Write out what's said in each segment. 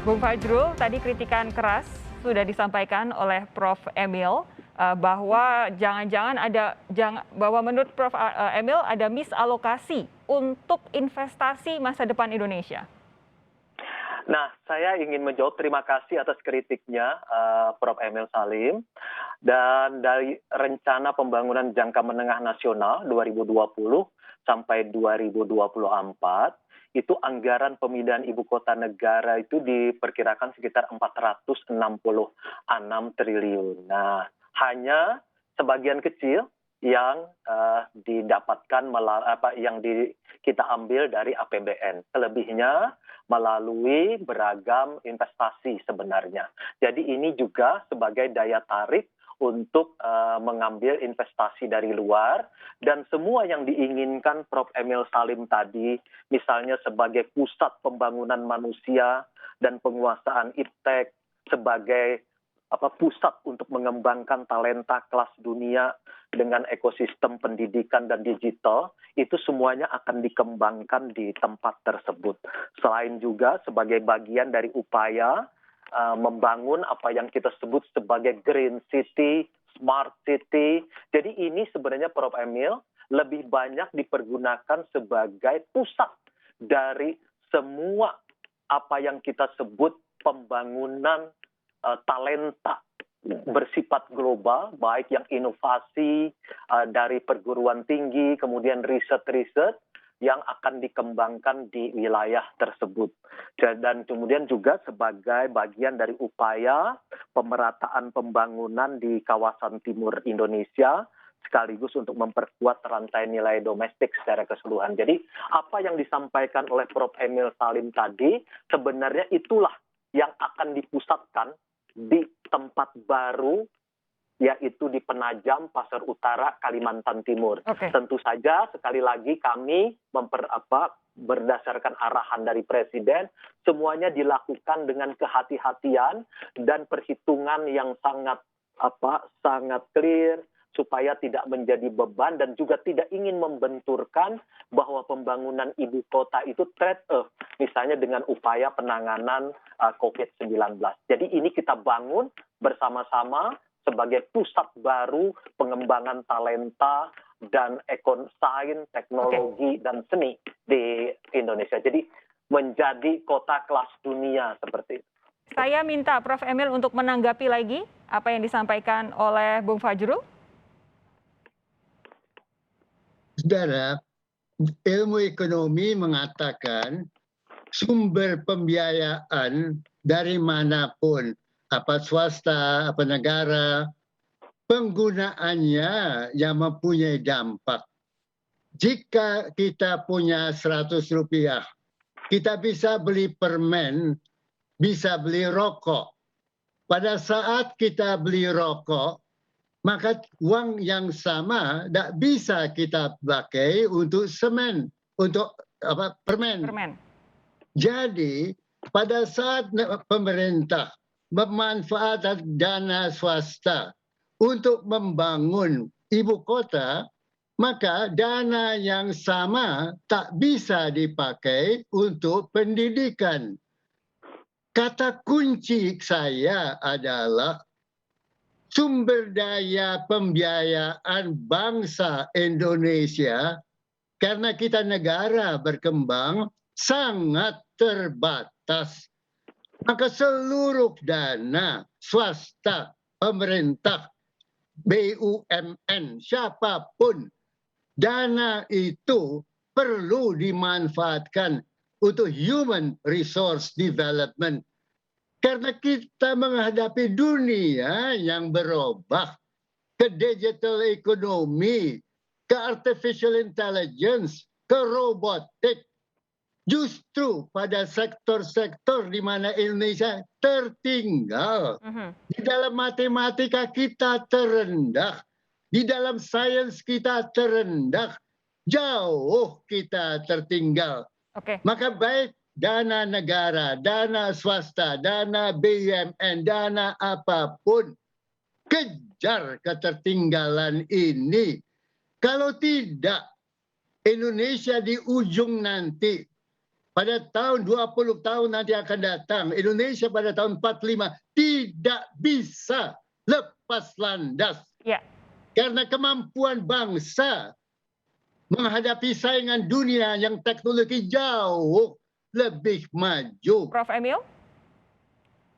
Bung Fajrul, tadi kritikan keras sudah disampaikan oleh Prof. Emil bahwa bahwa menurut Prof. Emil ada misalokasi untuk investasi masa depan Indonesia. Nah, saya ingin menjawab terima kasih atas kritiknya Prof. Emil Salim. Dan dari rencana pembangunan jangka menengah nasional 2020 sampai 2024, itu anggaran pemindahan ibu kota negara itu diperkirakan sekitar 466 triliun. Nah, hanya sebagian kecil yang didapatkan kita ambil dari APBN. Selebihnya melalui beragam investasi sebenarnya. Jadi ini juga sebagai daya tarik untuk mengambil investasi dari luar, dan semua yang diinginkan Prof. Emil Salim tadi, misalnya sebagai pusat pembangunan manusia dan penguasaan iptek, sebagai pusat untuk mengembangkan talenta kelas dunia dengan ekosistem pendidikan dan digital, itu semuanya akan dikembangkan di tempat tersebut. Selain juga sebagai bagian dari upaya membangun apa yang kita sebut sebagai green city, smart city. Jadi ini sebenarnya Prof. Emil lebih banyak dipergunakan sebagai pusat dari semua apa yang kita sebut pembangunan talenta bersifat global, baik yang inovasi dari perguruan tinggi, kemudian riset-riset yang akan dikembangkan di wilayah tersebut. Dan kemudian juga sebagai bagian dari upaya pemerataan pembangunan di kawasan timur Indonesia, sekaligus untuk memperkuat rantai nilai domestik secara keseluruhan. Jadi apa yang disampaikan oleh Prof. Emil Salim tadi, sebenarnya itulah yang akan dipusatkan di tempat baru, yaitu di Penajam, Pasar Utara, Kalimantan Timur. Okay. Tentu saja sekali lagi kami berdasarkan arahan dari Presiden, semuanya dilakukan dengan kehati-hatian dan perhitungan yang sangat clear, supaya tidak menjadi beban dan juga tidak ingin membenturkan bahwa pembangunan ibu kota itu trade-off, misalnya dengan upaya penanganan COVID-19. Jadi ini kita bangun bersama-sama sebagai pusat baru pengembangan talenta dan sains, teknologi, dan seni di Indonesia. Jadi menjadi kota kelas dunia seperti itu. Saya minta Prof. Emil untuk menanggapi lagi apa yang disampaikan oleh Bung Fajrul. Saudara, ilmu ekonomi mengatakan sumber pembiayaan dari manapun, apa swasta, apa negara, penggunaannya yang mempunyai dampak. Jika kita punya 100 rupiah, kita bisa beli permen, bisa beli rokok. Pada saat kita beli rokok, maka uang yang sama tidak bisa kita pakai untuk semen, untuk permen. Jadi pada saat pemerintah memanfaatkan dana swasta untuk membangun ibu kota, maka dana yang sama tak bisa dipakai untuk pendidikan. Kata kunci saya adalah sumber daya pembiayaan bangsa Indonesia, karena kita negara berkembang, sangat terbatas. Maka seluruh dana swasta, pemerintah, BUMN, siapapun, dana itu perlu dimanfaatkan untuk human resource development. Karena kita menghadapi dunia yang berubah ke digital economy, ke artificial intelligence, ke robotik. Justru pada sektor-sektor di mana Indonesia tertinggal. Di dalam matematika kita terendah, di dalam sains kita terendah, jauh kita tertinggal. Okay. Maka baik dana negara, dana swasta, dana BUMN, dana apapun, kejar ketertinggalan ini. Kalau tidak, Indonesia di ujung nanti pada tahun 20 tahun nanti akan datang, Indonesia pada tahun 45 tidak bisa lepas landas. Ya, Karena kemampuan bangsa menghadapi saingan dunia yang teknologi jauh lebih maju. Prof. Emil?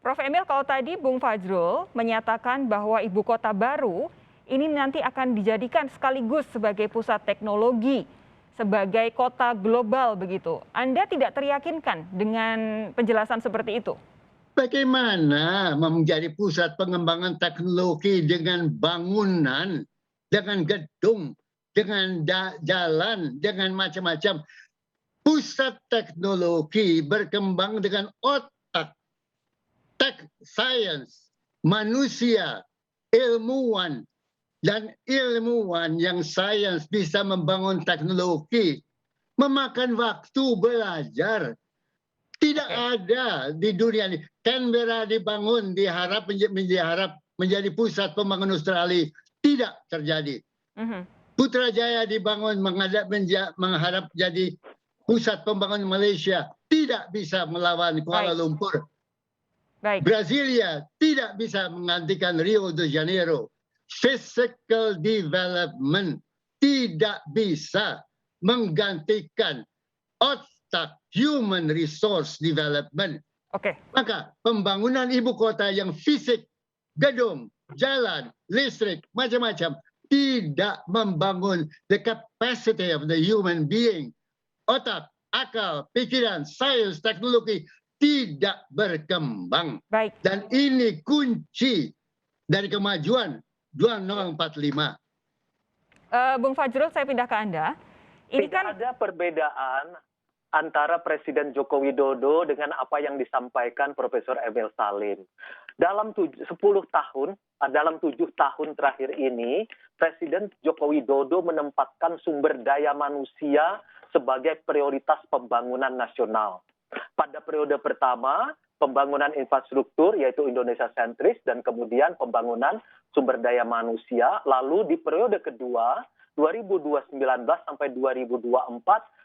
Prof. Emil, kalau tadi Bung Fajrul menyatakan bahwa ibu kota baru ini nanti akan dijadikan sekaligus sebagai pusat teknologi, sebagai kota global begitu. Anda tidak teryakinkan dengan penjelasan seperti itu? Bagaimana menjadi pusat pengembangan teknologi dengan bangunan, dengan gedung, dengan jalan, dengan macam-macam. Pusat teknologi berkembang dengan otak, science, manusia, ilmuwan, dan ilmuwan yang sains bisa membangun teknologi, memakan waktu belajar. Tidak ada di dunia ini. Canberra dibangun, diharap menjadi pusat pembangunan Australia. Tidak terjadi. Putrajaya dibangun, mengharap jadi pusat pembangunan Malaysia. Tidak bisa melawan Kuala Lumpur. Baik. Brasilia tidak bisa menggantikan Rio de Janeiro. Physical development tidak bisa menggantikan otak human resource development. Oke. Maka pembangunan ibu kota yang fisik, gedung, jalan, listrik, macam-macam, tidak membangun the capacity of the human being. Otak, akal, pikiran, sains, teknologi tidak berkembang. Baik. Dan ini kunci dari kemajuan 2045. Bung Fajrul, saya pindah ke Anda. Ini Tidak ada perbedaan antara Presiden Joko Widodo dengan apa yang disampaikan Profesor Emil Salim. Dalam 7 tahun terakhir ini, Presiden Joko Widodo menempatkan sumber daya manusia sebagai prioritas pembangunan nasional. Pada periode pertama, pembangunan infrastruktur yaitu Indonesia sentris dan kemudian pembangunan sumber daya manusia. Lalu di periode kedua, 2019 sampai 2024,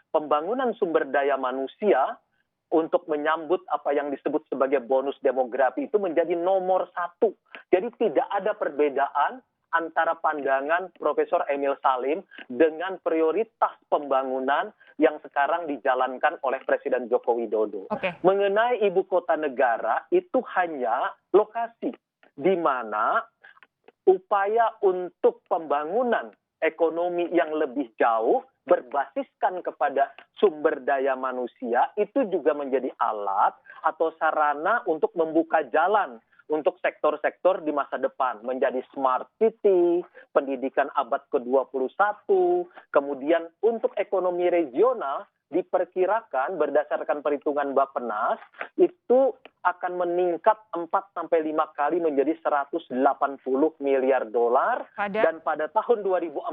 pembangunan sumber daya manusia untuk menyambut apa yang disebut sebagai bonus demografi itu menjadi nomor 1. Jadi tidak ada perbedaan antara pandangan Profesor Emil Salim dengan prioritas pembangunan yang sekarang dijalankan oleh Presiden Joko Widodo. Mengenai ibu kota negara, itu hanya lokasi di mana upaya untuk pembangunan ekonomi yang lebih jauh berbasiskan kepada sumber daya manusia itu juga menjadi alat atau sarana untuk membuka jalan untuk sektor-sektor di masa depan, menjadi smart city, pendidikan abad ke-21, kemudian untuk ekonomi regional diperkirakan berdasarkan perhitungan Bappenas itu akan meningkat 4-5 kali menjadi 180 miliar dolar dan pada tahun 2045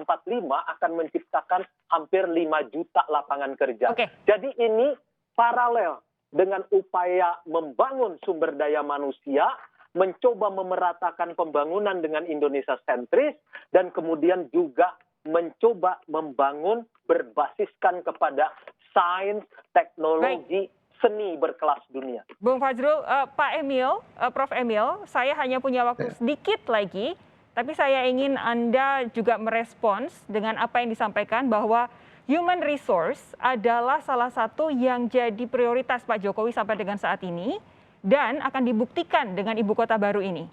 akan menciptakan hampir 5 juta lapangan kerja. Jadi ini paralel dengan upaya membangun sumber daya manusia, mencoba memeratakan pembangunan dengan Indonesia sentris, dan kemudian juga mencoba membangun berbasiskan kepada sains, teknologi, seni berkelas dunia. Bung Fajrul, Pak Emil, Prof. Emil, saya hanya punya waktu sedikit lagi, tapi saya ingin Anda juga merespons dengan apa yang disampaikan bahwa human resource adalah salah satu yang jadi prioritas Pak Jokowi sampai dengan saat ini, dan akan dibuktikan dengan ibu kota baru ini.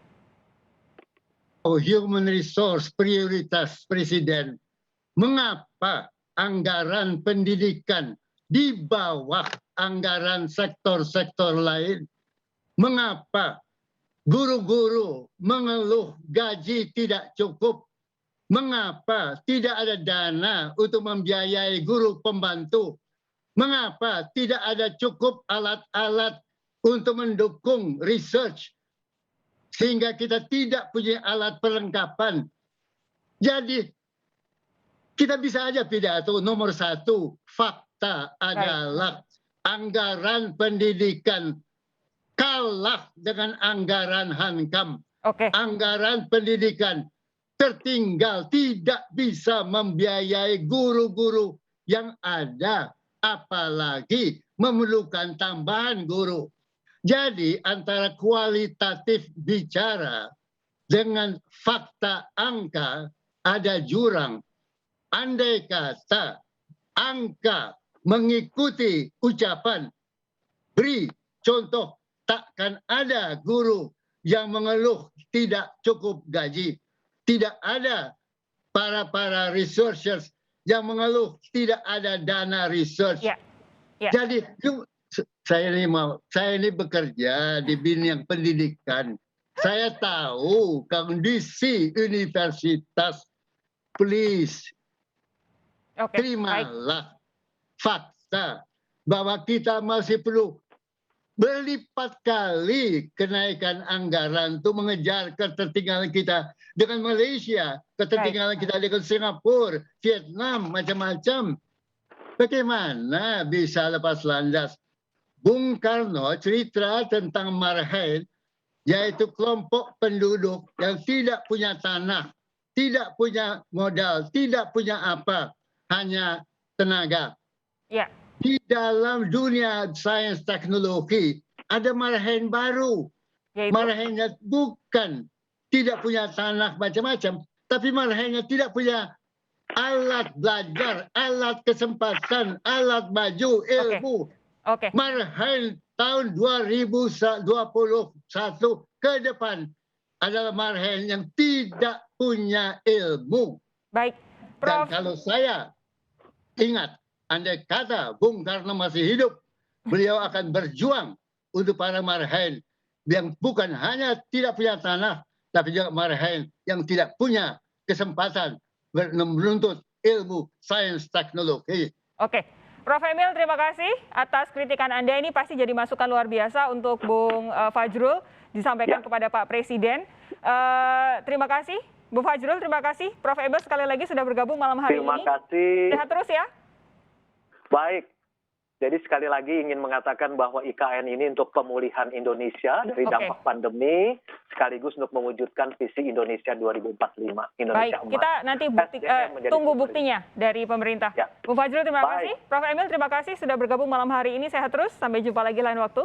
Human resource prioritas Presiden. Mengapa anggaran pendidikan di bawah anggaran sektor-sektor lain? Mengapa guru-guru mengeluh gaji tidak cukup? Mengapa tidak ada dana untuk membiayai guru pembantu? Mengapa tidak ada cukup alat-alat untuk mendukung research sehingga kita tidak punya alat perlengkapan? Jadi kita bisa aja pidato nomor 1, fakta adalah anggaran pendidikan kalah dengan anggaran Hankam. Anggaran pendidikan tertinggal, tidak bisa membiayai guru-guru yang ada, apalagi memerlukan tambahan guru. Jadi antara kualitatif bicara dengan fakta angka ada jurang. Andai kata angka mengikuti ucapan, beri contoh, takkan ada guru yang mengeluh tidak cukup gaji. Tidak ada para researchers yang mengeluh tidak ada dana research. Ya. Jadi saya ini bekerja di bidang pendidikan. Saya tahu kondisi universitas. Please, terimalah fakta bahwa kita masih perlu berlipat kali kenaikan anggaran untuk mengejar ketertinggalan kita dengan Malaysia, ketertinggalan kita dengan Singapura, Vietnam, macam-macam. Bagaimana bisa lepas landas? Bung Karno cerita tentang marhaen, yaitu kelompok penduduk yang tidak punya tanah, tidak punya modal, tidak punya apa, hanya tenaga. Ya. Di dalam dunia sains teknologi ada marhaen baru. Marhaennya bukan tidak punya tanah macam-macam, tapi marhaennya tidak punya alat belajar, alat kesempatan, alat maju, ilmu. Marhaen tahun 2021 ke depan adalah marhaen yang tidak punya ilmu. Baik, Prof. Dan kalau saya ingat, andai kata Bung Karno masih hidup, beliau akan berjuang untuk para marhaen yang bukan hanya tidak punya tanah, tapi juga marhaen yang tidak punya kesempatan menuntut ilmu sains teknologi. Oke, Prof. Emil, terima kasih atas kritikan Anda. Ini pasti jadi masukan luar biasa untuk Bung Fajrul disampaikan kepada Pak Presiden. Terima kasih, Bung Fajrul. Terima kasih, Prof. Emil sekali lagi sudah bergabung malam hari ini. Terima kasih. Sehat terus ya. Baik. Jadi sekali lagi ingin mengatakan bahwa IKN ini untuk pemulihan Indonesia dari dampak pandemi, sekaligus untuk mewujudkan visi Indonesia 2045. Indonesia Baik, kita nanti tunggu buktinya dari pemerintah. Bung Fajrul, terima kasih. Prof. Emil, terima kasih sudah bergabung malam hari ini. Sehat terus. Sampai jumpa lagi lain waktu.